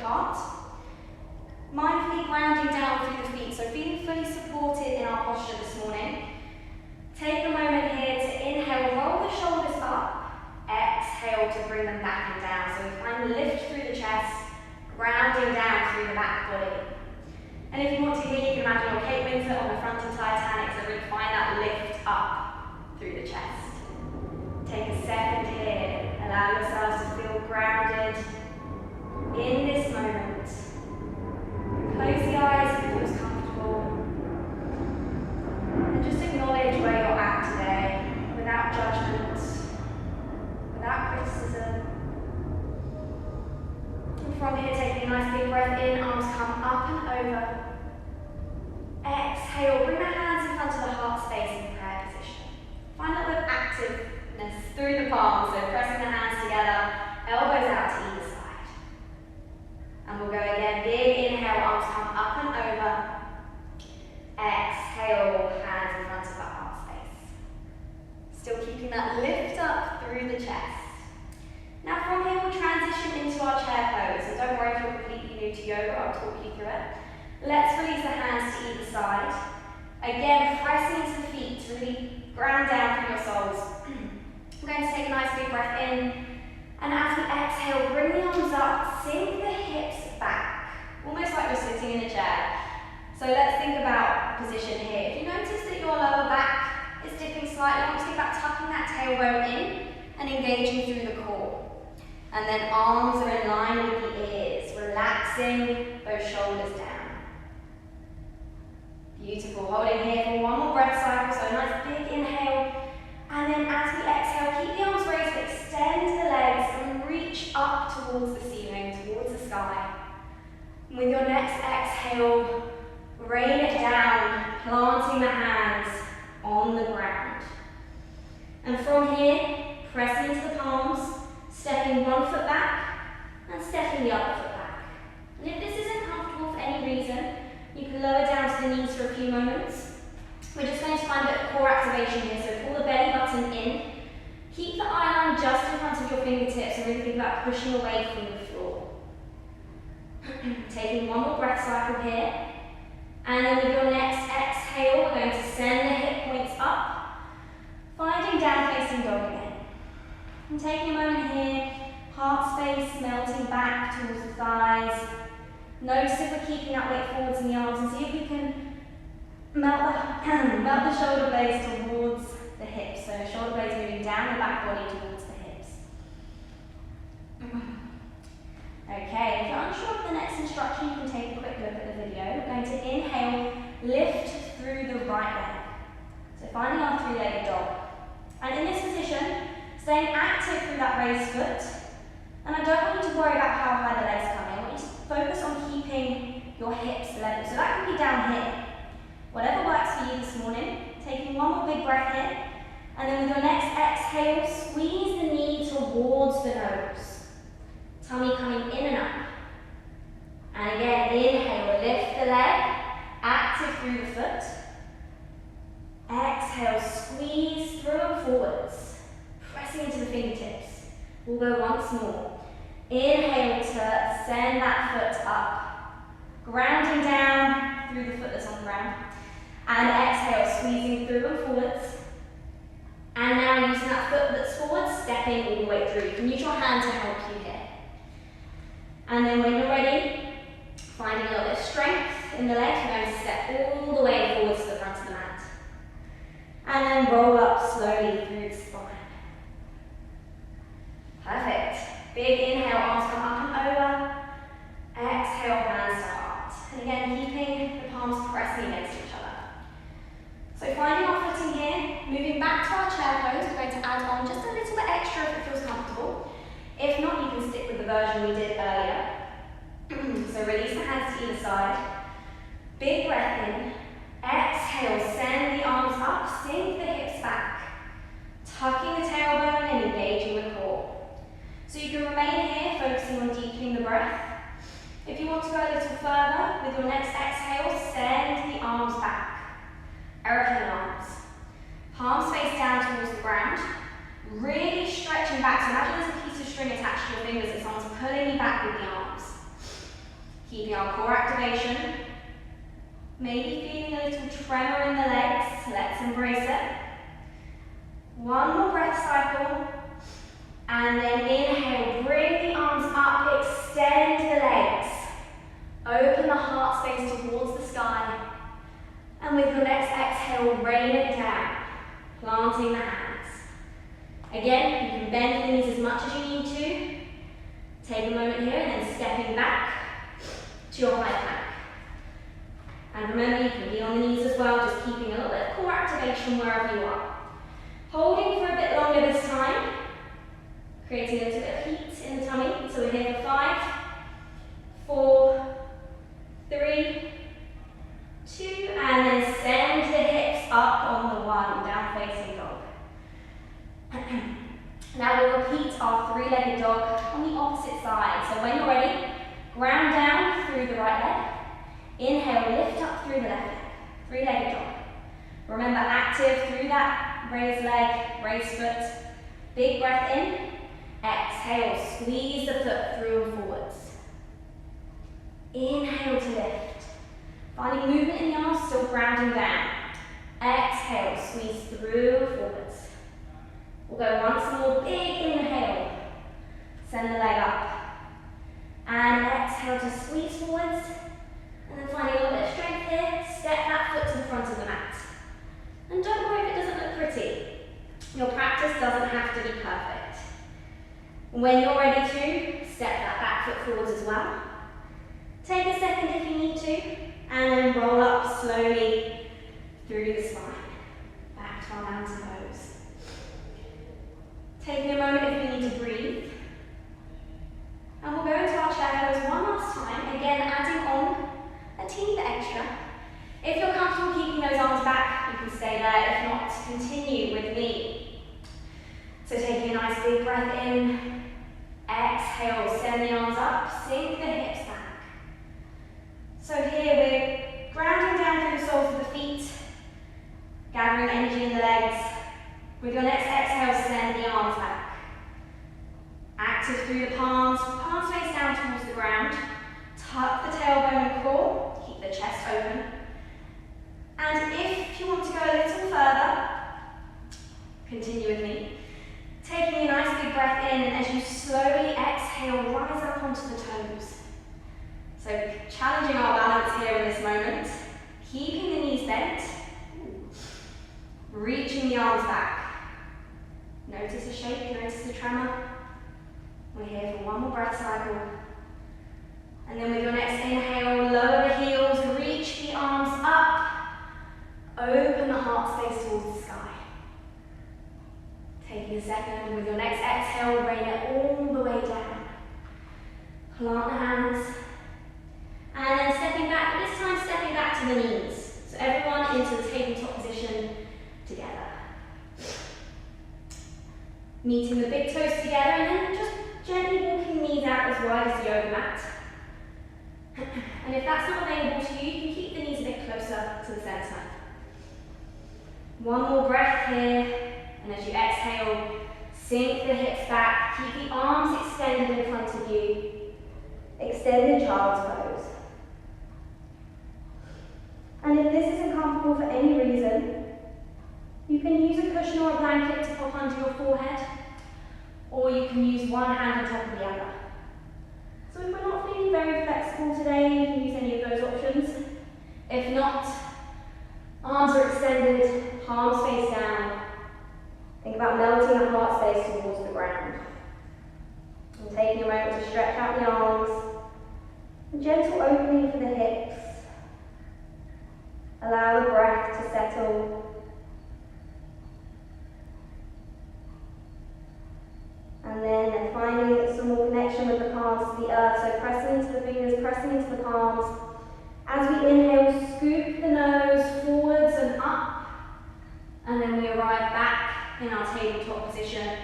heart. Mindfully grounding down through the feet, so feeling fully supported in our posture this morning. Take a moment here to inhale, roll the shoulders up, exhale to bring them back and down. So we find the lift through the chest, grounding down through the back body. And if you want to here, you can imagine your Kate Winslet on the front of Titanic, so really find that lift up through the chest. Take a second here, allow yourselves to feel grounded in this moment. Close the eyes if it feels comfortable. And just acknowledge where you're at today, without judgment, without criticism. And from here, taking a nice big breath in, arms come up and over. Exhale, bring the hands in front of the heart space in prayer position. Find a little bit of activeness through the palms, so pressing the hands together, elbows out to either side. And we'll go again, big inhale, arms come up and over. Exhale, hands in front of the heart space. Still keeping that lift up through the chest. Now from here we'll transition into our chair pose, so don't worry if you're completely new to yoga, I'll talk you through it. Let's release the hands to either side. Again, pressing into the feet to really ground down through your soles. We're going to take a nice big breath in, and as we exhale, bring the arms up, sink the hips back, almost like you're sitting in a chair. So let's think about position here. If you notice that your lower back is dipping slightly, I want to think about tucking that tailbone in and engaging through the core. And then arms are in line with the ears, relaxing those shoulders down. Beautiful, holding here for one more breath cycle, so a nice big inhale. And then as we exhale, keep the arms raised, extend the legs and reach up towards the ceiling, towards the sky. And with your next exhale, rain it down, planting the hands on the ground. And from here, pressing into the palms, stepping one foot back and stepping the other foot back. And if this isn't comfortable for any reason, you can lower down to the knees for a few moments. We're just going to find a bit of core activation here, so pull the belly button in. Keep the eye line just in front of your fingertips and really think about pushing away from the floor. Taking one more breath cycle here. And then with your next exhale, we're going to send the hip points up, finding down facing dog again. And taking a moment here, heart space melting back towards the thighs. Notice if we're keeping that weight forwards in the arms, and see if we can melt the shoulder blades towards the hips. So shoulder blades moving down the back body towards the hips. Okay, if you're unsure of the next instruction, you can take a quick look at the video. We're going to inhale, lift through the right leg. So finding our three-legged dog. And in this position, staying active through that raised foot. And I don't want you to worry about how high the legs come in. I want you to focus on keeping your hips level. So that can be down here. Whatever works for you this morning. Taking one more big breath in. And then with your next exhale, squeeze the knee towards the nose. Tummy coming in and up. And again, inhale, lift the leg, active through the foot. Exhale, squeeze through and forwards, pressing into the fingertips. We'll go once more. Inhale to send that foot up, grounding down through the foot that's on the ground. And exhale, squeezing through and forwards. And now using that foot that's forward, stepping all the way through. You can use your hand to help you here. And then when you're ready, finding a little bit of strength in the legs, you're going to step all the way forwards to the front of the mat. And then roll up slowly through the spine. Perfect. Big inhale, arms come up and over. Exhale, hands to heart. And again, keeping the palms pressing against each other. So finding our footing here, moving back to our chair pose, we're going to add on just a little bit extra if it feels comfortable. If not, you can stick with the version we did earlier. So release the hands to either side. Big breath in. Exhale, send the arms up, sink the hips back. Tucking the tailbone and engaging the core. So you can remain here, focusing on deepening the breath. If you want to go a little further, with your next exhale, send the arms back. Aeroplane arms. Palms face down towards the ground. Really stretching back. So imagine there's a piece of string attached to your fingers and someone's pulling you back with the arms. Keeping our core activation. Maybe feeling a little tremor in the legs. Let's embrace it. One more breath cycle. And then inhale, bring the arms up, extend the legs. Open the heart space towards the sky. And with your next exhale, rain it down, planting the hands. Again, you can bend the knees as much as you need to. Take a moment here and then stepping back to your high plank. And remember, you can be on the knees as well, just keeping a little bit of core activation wherever you are. Holding for a bit longer this time, creating a little bit of heat in the tummy. So we're here for 5, 4, 3, 2, and then send the hips up on the 1, down facing dog. Now we'll repeat our 3-legged dog on the opposite side. So when you're ready, ground down through the right leg. Inhale, lift up through the left leg. 3-legged dog. Remember, active through that raised leg, raised foot. Big breath in. Exhale, squeeze the foot through and forwards. Inhale to lift. Finding movement in the arms, still grounding down. Exhale, squeeze through forwards. We'll go once more, big inhale. Send the leg up. And exhale to squeeze forwards. And then finding a little bit of strength here, step that foot to the front of the mat. And don't worry if it doesn't look pretty. Your practice doesn't have to be perfect. When you're ready to, step that back foot forwards as well. Take a second if you need to, and then roll up slowly through the spine. Back to our mountain pose. Taking a moment if you need to breathe. And we'll go into our chair pose one last time, again adding on a teeny bit extra. If you're comfortable keeping those arms back, you can stay there. If not, continue with me. So taking a nice big breath in. Exhale, send the arms up, sink the hips back. So here we're grounding down through the soles of the feet, gathering energy in the legs. With your next exhale, send the arms back. Active through the palms face down towards the ground. Tuck the tailbone and core, keep the chest open. And if you want to go a little further, continue with me. Taking a nice big breath in, as you slowly exhale, rise up onto the toes. So challenging our balance here in this moment, keeping the knees bent, reaching the arms back. Notice a shake, notice a tremor. We're here for one more breath cycle. And then with your next inhale, lower the heels, reach the arms up, open the heart space towards the sky. Taking a second, with your next exhale, rain it all the way down. Plant the hands. And then stepping back, but this time stepping back to the knees. So everyone into the tabletop position together. Meeting the big toes together and then just gently walking knees out as wide as the yoga mat. And if that's not available to you, you can keep the knees a bit closer to the centre. One more breath here. And as you exhale, sink the hips back, keep the arms extended in front of you. Extended child's pose. And if this isn't comfortable for any reason, you can use a cushion or a blanket to pop under your forehead, or you can use one hand on top of the other. So if we're not feeling very flexible today, you can use any of those options. If not, arms are extended, palms face down. Think about melting the heart space towards the ground. And taking a moment to stretch out the arms. A gentle opening for the hips. Allow the breath to settle. And then finding some more connection with the palms to the earth. So pressing into the fingers, pressing into the palms. As we inhale, scoop the nose forwards and up. And then we arrive back in our tabletop position.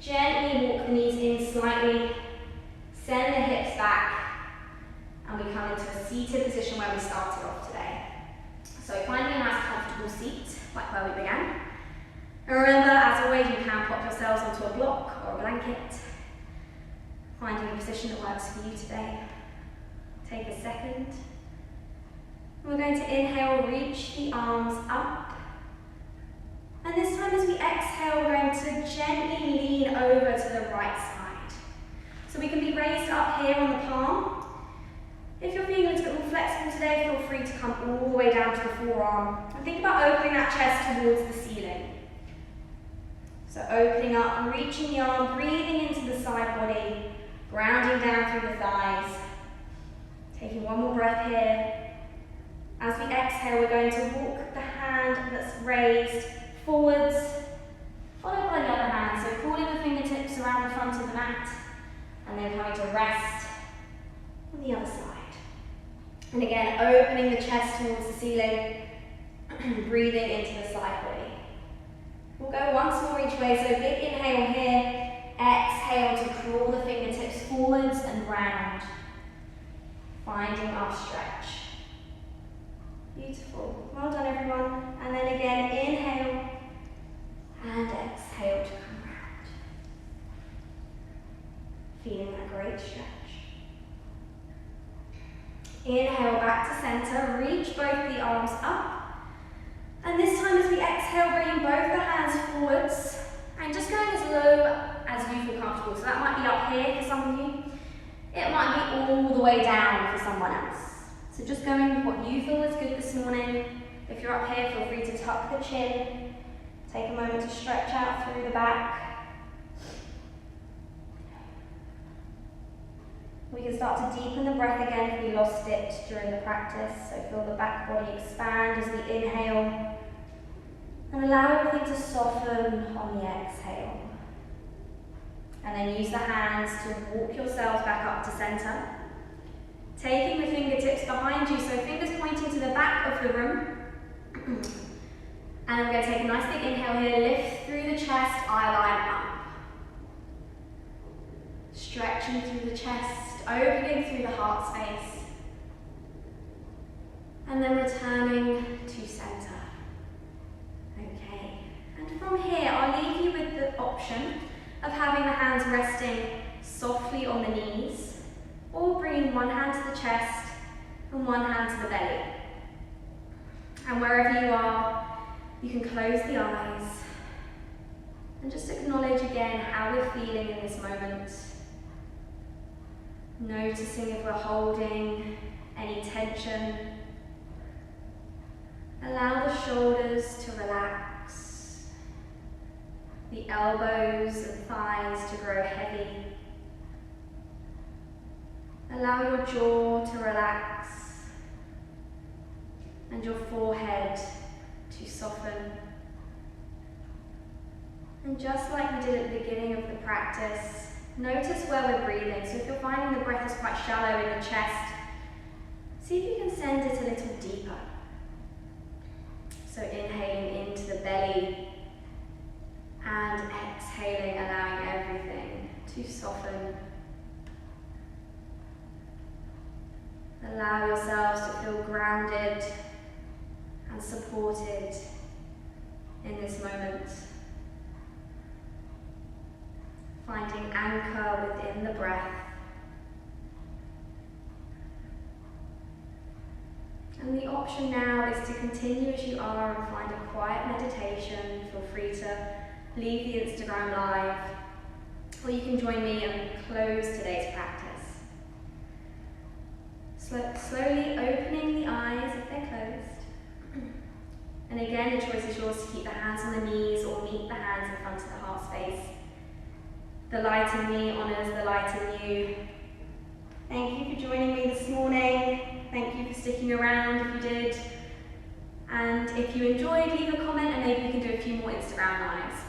Gently walk the knees in slightly, send the hips back, and we come into a seated position where we started off today. So finding a nice comfortable seat, like where we began. And remember, as always, you can pop yourselves onto a block or a blanket, finding a position that works for you today. take a second. We're going to inhale, reach the arms up. And this time as we exhale, we're going to gently lean over to the right side. So we can be raised up here on the palm. If you're feeling a little bit more flexible today, feel free to come all the way down to the forearm. And think about opening that chest towards the ceiling. So opening up and reaching the arm, breathing into the side body, grounding down through the thighs. Taking one more breath here. As we exhale, we're going to walk the hand that's raised forwards, followed by the other hand. So pulling the fingertips around the front of the mat, and then coming to rest on the other side. And again, opening the chest towards the ceiling, breathing into the side body. We'll go once more each way, so big inhale here, exhale to crawl the fingertips forwards and round, finding our stretch. Beautiful, well done everyone. And then again, inhale and exhale to come round. Feeling that great stretch. Inhale back to center, reach both the arms up. And this time as we exhale, bringing both the hands forwards and just going as low as you feel comfortable. So that might be up here for some of you. It might be all the way down for someone else. So just going with what you feel is good this morning. If you're up here, feel free to tuck the chin. Take a moment to stretch out through the back. We can start to deepen the breath again if we lost it during the practice. So feel the back body expand as we inhale. And allow everything to soften on the exhale. And then use the hands to walk yourselves back up to center. Taking the fingertips behind you, so fingers pointing to the back of the room. And we're going to take a nice big inhale here, lift through the chest, eye line up. Stretching through the chest, opening through the heart space. And then returning to center. Okay, and from here, I'll leave you with the option of having the hands resting softly on the knees, or bringing one hand to the chest and one hand to the belly. And wherever you are, you can close the eyes and just acknowledge again how we're feeling in this moment. Noticing if we're holding any tension. Allow the shoulders to relax, the elbows and thighs to grow heavy. Allow your jaw to relax and your forehead to soften. And just like we did at the beginning of the practice, notice where we're breathing. So if you're finding the breath is quite shallow in the chest, see if you can send it a little deeper. So inhaling into the belly and exhaling, allowing everything to soften. Allow yourselves to feel grounded and supported in this moment. Finding anchor within the breath. And the option now is to continue as you are and find a quiet meditation. Feel free to leave the Instagram live, or you can join me and close today's practice. Slowly opening the eyes if they're closed. And again, the choice is yours to keep the hands on the knees or meet the hands in front of the heart space. The light in me honours the light in you. Thank you for joining me this morning. Thank you for sticking around if you did. And if you enjoyed, leave a comment and maybe we can do a few more Instagram lives.